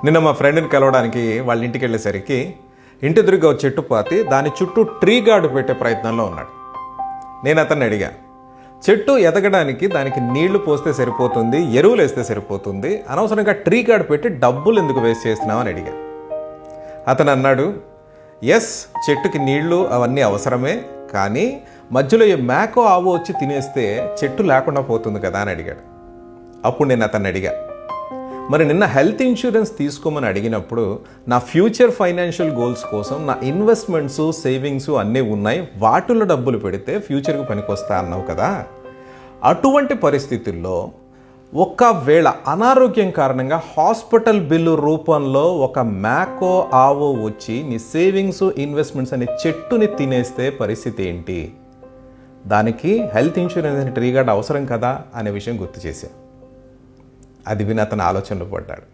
నిన్న మా ఫ్రెండ్ని కలవడానికి వాళ్ళ ఇంటికి వెళ్ళేసరికి ఇంటి ఎదురుగా ఒక చెట్టు పాతి దాని చుట్టూ ట్రీ గార్డు పెట్టే ప్రయత్నంలో ఉన్నాడు. నేను అతన్ని అడిగా, చెట్టు ఎదగడానికి దానికి నీళ్లు పోస్తే సరిపోతుంది, ఎరువులు వేస్తే సరిపోతుంది, అనవసరంగా ట్రీ గార్డు పెట్టి డబ్బులు ఎందుకు వేస్ట్ చేస్తున్నావు అని అడిగా. అతను అన్నాడు, ఎస్, చెట్టుకి నీళ్లు అవన్నీ అవసరమే, కానీ మధ్యలో ఈ మేకో ఆవో వచ్చి తినేస్తే చెట్టు లేకుండా పోతుంది కదా అని అడిగాడు. అప్పుడు నేను అతన్ని అడిగా, మరి నిన్న హెల్త్ ఇన్సూరెన్స్ తీసుకోమని అడిగినప్పుడు నా ఫ్యూచర్ ఫైనాన్షియల్ గోల్స్ కోసం నా ఇన్వెస్ట్మెంట్స్ సేవింగ్స్ అన్నీ ఉన్నాయి, వాటిల్లో డబ్బులు పెడితే ఫ్యూచర్కి పనికొస్తా అన్నావు కదా. అటువంటి పరిస్థితుల్లో ఒకవేళ అనారోగ్యం కారణంగా హాస్పిటల్ బిల్లు రూపంలో ఒక మేకో ఆవో వచ్చి నీ సేవింగ్స్ ఇన్వెస్ట్మెంట్స్ అనే చెట్టుని తినేస్తే పరిస్థితి ఏంటి? దానికి హెల్త్ ఇన్సూరెన్స్ అనే ట్రీ గార్డ్ అవసరం కదా అనే విషయం గుర్తు చేశాను. అది విని అతను ఆలోచనలో పడ్డాడు.